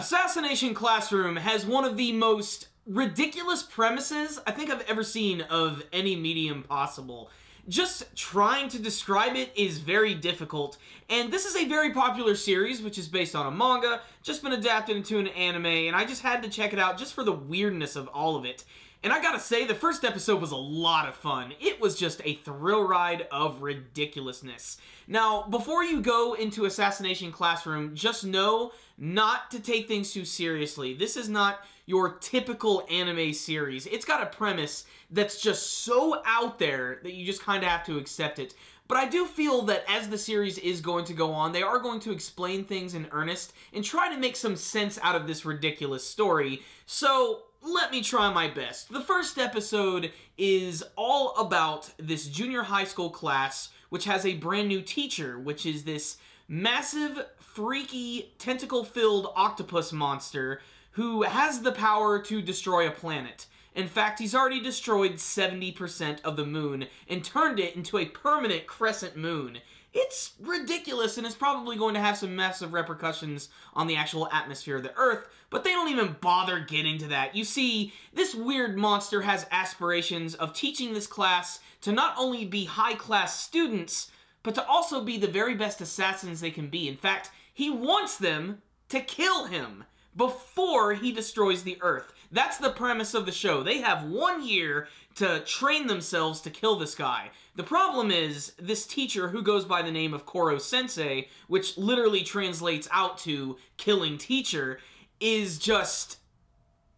Assassination Classroom has one of the most ridiculous premises I think I've ever seen of any medium possible. Just trying to describe it is very difficult, and this is a very popular series which is based on a manga, just been adapted into an anime, and I just had to check it out just for the weirdness of all of it. And I gotta say, the first episode was a lot of fun. It was just a thrill ride of ridiculousness. Now, before you go into Assassination Classroom, just know not to take things too seriously. This is not your typical anime series. It's got a premise that's just so out there that you just kind of have to accept it. But I do feel that as the series is going to go on, they are going to explain things in earnest and try to make some sense out of this ridiculous story. So let me try my best. The first episode is all about this junior high school class, which has a brand new teacher, which is this massive, freaky, tentacle-filled octopus monster who has the power to destroy a planet. In fact, he's already destroyed 70% of the moon and turned it into a permanent crescent moon. It's ridiculous, and it's probably going to have some massive repercussions on the actual atmosphere of the Earth, but they don't even bother getting to that. You see, this weird monster has aspirations of teaching this class to not only be high-class students, but to also be the very best assassins they can be. In fact, he wants them to kill him before he destroys the Earth. That's the premise of the show. They have 1 year to train themselves to kill this guy. The problem is, this teacher, who goes by the name of Koro Sensei, which literally translates out to killing teacher, is just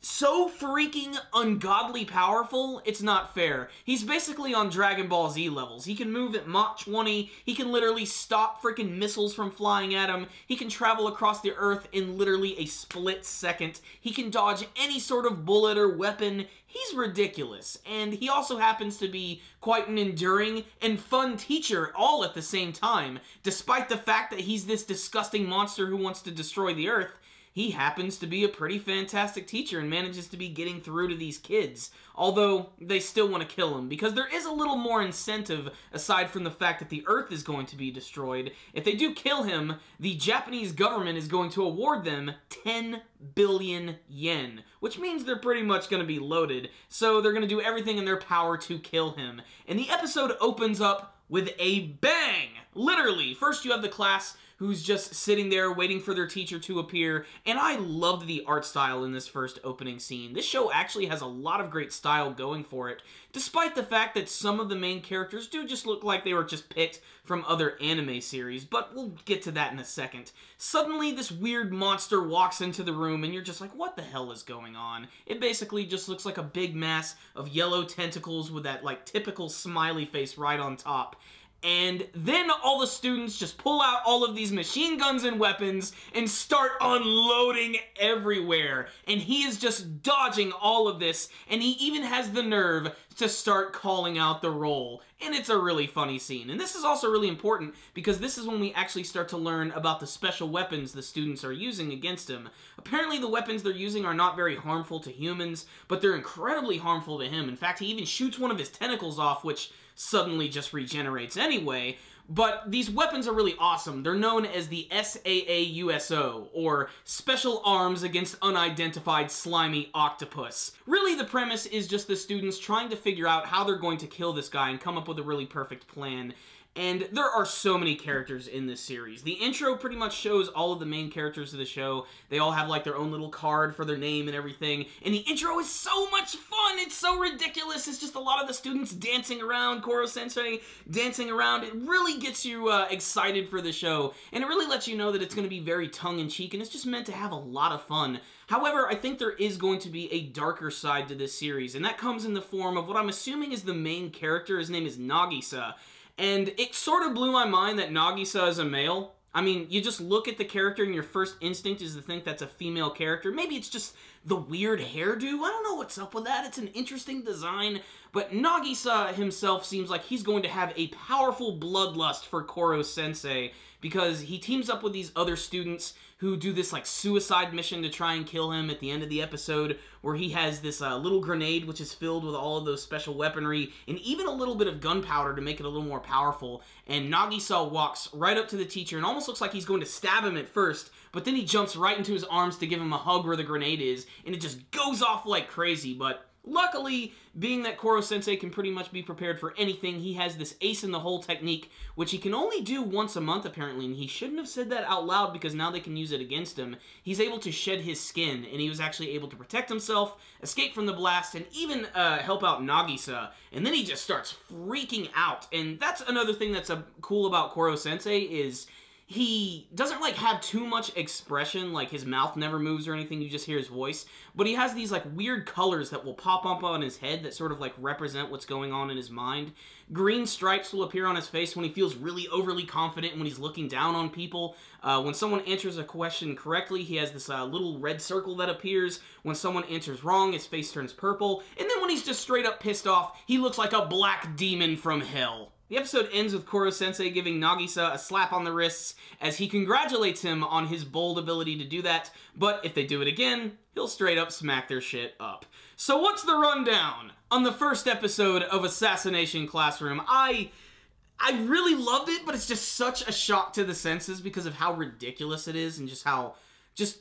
so freaking ungodly powerful, it's not fair. He's basically on Dragon Ball Z levels. He can move at Mach 20, he can literally stop freaking missiles from flying at him, he can travel across the Earth in literally a split second, he can dodge any sort of bullet or weapon. He's ridiculous, and he also happens to be quite an enduring and fun teacher all at the same time. Despite the fact that he's this disgusting monster who wants to destroy the Earth, he happens to be a pretty fantastic teacher and manages to be getting through to these kids. Although, they still want to kill him, because there is a little more incentive aside from the fact that the Earth is going to be destroyed. If they do kill him, the Japanese government is going to award them 10 billion yen, which means they're pretty much going to be loaded, so they're going to do everything in their power to kill him. And the episode opens up with a bang! Literally, first you have the class who's just sitting there waiting for their teacher to appear, and I loved the art style in this first opening scene. This show actually has a lot of great style going for it, despite the fact that some of the main characters do just look like they were just picked from other anime series, but we'll get to that in a second. Suddenly, this weird monster walks into the room, and you're just like, what the hell is going on? It basically just looks like a big mass of yellow tentacles with that, like, typical smiley face right on top. And then all the students just pull out all of these machine guns and weapons and start unloading everywhere. And he is just dodging all of this, and he even has the nerve to start calling out the roll. And it's a really funny scene. And this is also really important because this is when we actually start to learn about the special weapons the students are using against him. Apparently the weapons they're using are not very harmful to humans, but they're incredibly harmful to him. In fact, he even shoots one of his tentacles off, which suddenly just regenerates anyway. But these weapons are really awesome. They're known as the SAAUSO, or Special Arms Against Unidentified Slimy Octopus. Really, the premise is just the students trying to figure out how they're going to kill this guy and come up with a really perfect plan. And there are so many characters in this series. The intro pretty much shows all of the main characters of the show. They all have like their own little card for their name and everything. And the intro is so much fun! It's so ridiculous! It's just a lot of the students dancing around, Koro Sensei dancing around. It really gets you excited for the show. And it really lets you know that it's going to be very tongue-in-cheek and it's just meant to have a lot of fun. However, I think there is going to be a darker side to this series. And that comes in the form of what I'm assuming is the main character. His name is Nagisa. And it sort of blew my mind that Nagisa is a male. I mean, you just look at the character and your first instinct is to think that's a female character. Maybe it's just the weird hairdo. I don't know what's up with that. It's an interesting design, but Nagisa himself seems like he's going to have a powerful bloodlust for Koro Sensei, because he teams up with these other students who do this like suicide mission to try and kill him at the end of the episode, where he has this little grenade which is filled with all of those special weaponry and even a little bit of gunpowder to make it a little more powerful. And Nagisa walks right up to the teacher and almost looks like he's going to stab him at first, but then he jumps right into his arms to give him a hug where the grenade is, and it just goes off like crazy. But luckily, being that Koro Sensei can pretty much be prepared for anything, he has this ace-in-the-hole technique, which he can only do once a month apparently, and he shouldn't have said that out loud because now they can use it against him. He's able to shed his skin, and he was actually able to protect himself, escape from the blast, and even help out Nagisa. And then he just starts freaking out, and that's another thing that's cool about Koro Sensei is he doesn't like have too much expression, like his mouth never moves or anything, you just hear his voice, but he has these like weird colors that will pop up on his head that sort of like represent what's going on in his mind. Green stripes will appear on his face when he feels really overly confident, when he's looking down on people. When someone answers a question correctly, he has this little red circle that appears. When someone answers wrong, his face turns purple, and then when he's just straight up pissed off, he looks like a black demon from hell. The episode ends with Koro Sensei giving Nagisa a slap on the wrists as he congratulates him on his bold ability to do that, but if they do it again, he'll straight up smack their shit up. So what's the rundown on the first episode of Assassination Classroom? I really loved it, but it's just such a shock to the senses because of how ridiculous it is and just how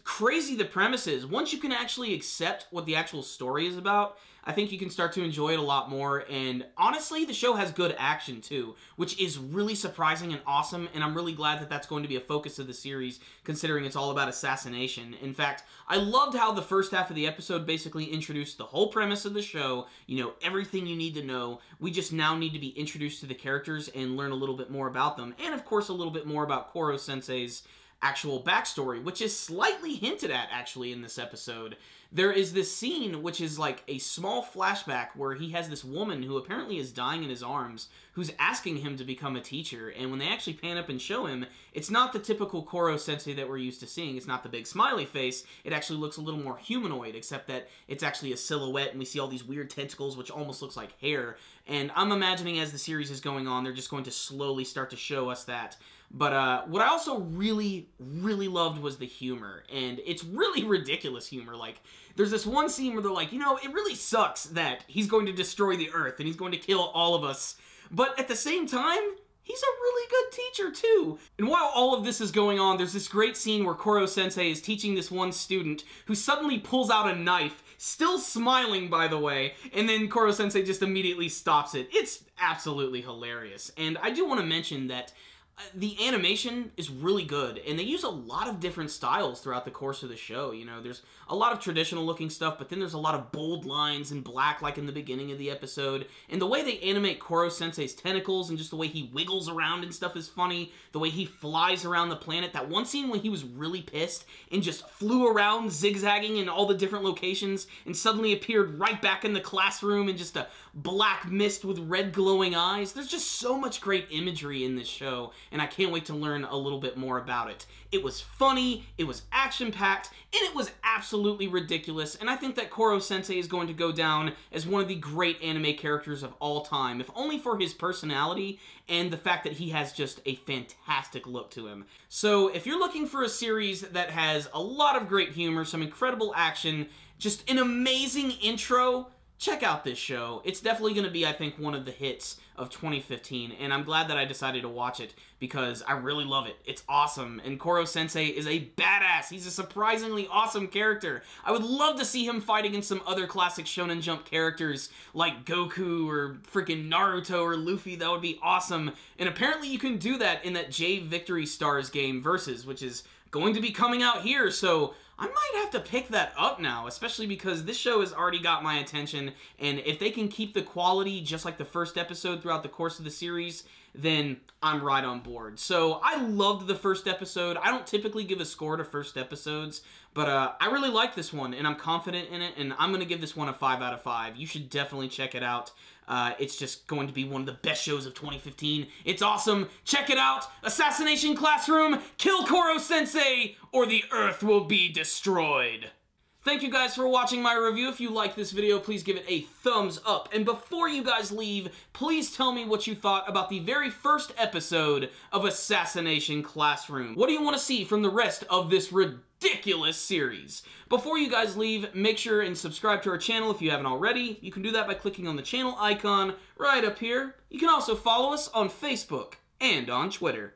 crazy the premise is. Once you can actually accept what the actual story is about, I think you can start to enjoy it a lot more, and honestly, the show has good action too, which is really surprising and awesome, and I'm really glad that that's going to be a focus of the series, considering it's all about assassination. In fact, I loved how the first half of the episode basically introduced the whole premise of the show, you know, everything you need to know. We just now need to be introduced to the characters and learn a little bit more about them, and of course a little bit more about Koro Sensei's actual backstory, which is slightly hinted at actually in this episode. There is this scene which is like a small flashback where he has this woman who apparently is dying in his arms who's asking him to become a teacher, and when they actually pan up and show him, it's not the typical Koro Sensei that we're used to seeing. It's not the big smiley face. It actually looks a little more humanoid, except that it's actually a silhouette and we see all these weird tentacles which almost looks like hair, and I'm imagining as the series is going on they're just going to slowly start to show us that. But what I also really, really loved was the humor, and it's really ridiculous humor. Like, there's this one scene where they're like, you know, it really sucks that he's going to destroy the Earth and he's going to kill all of us, but at the same time, he's a really good teacher too. And while all of this is going on, there's this great scene where Koro Sensei is teaching this one student who suddenly pulls out a knife, still smiling by the way, and then Koro Sensei just immediately stops it. It's absolutely hilarious. And I do want to mention that the animation is really good, and they use a lot of different styles throughout the course of the show. You know, there's a lot of traditional looking stuff, but then there's a lot of bold lines in black like in the beginning of the episode, and the way they animate Koro Sensei's tentacles and just the way he wiggles around and stuff is funny. The way he flies around the planet. That one scene when he was really pissed and just flew around zigzagging in all the different locations and suddenly appeared right back in the classroom in just a black mist with red glowing eyes. There's just so much great imagery in this show, and I can't wait to learn a little bit more about it. It was funny, it was action-packed, and it was absolutely ridiculous, and I think that Koro Sensei is going to go down as one of the great anime characters of all time, if only for his personality and the fact that he has just a fantastic look to him. So if you're looking for a series that has a lot of great humor, some incredible action, just an amazing intro, check out this show. It's definitely going to be, I think, one of the hits of 2015, and I'm glad that I decided to watch it because I really love it. It's awesome, and Koro Sensei is a badass. He's a surprisingly awesome character. I would love to see him fight against some other classic Shonen Jump characters like Goku or freaking Naruto or Luffy. That would be awesome, and apparently you can do that in that J Victory Stars game Versus, which is going to be coming out here, so I might have to pick that up now, especially because this show has already got my attention, and if they can keep the quality just like the first episode throughout the course of the series, then I'm right on board. So I loved the first episode. I don't typically give a score to first episodes, but I really like this one, and I'm confident in it, and I'm going to give this one a 5 out of 5. You should definitely check it out. It's just going to be one of the best shows of 2015. It's awesome. Check it out. Assassination Classroom, kill Koro Sensei, or the Earth will be destroyed. Thank you guys for watching my review. If you like this video, please give it a thumbs up. And before you guys leave, please tell me what you thought about the very first episode of Assassination Classroom. What do you want to see from the rest of this ridiculous series? Before you guys leave, make sure and subscribe to our channel if you haven't already. You can do that by clicking on the channel icon right up here. You can also follow us on Facebook and on Twitter.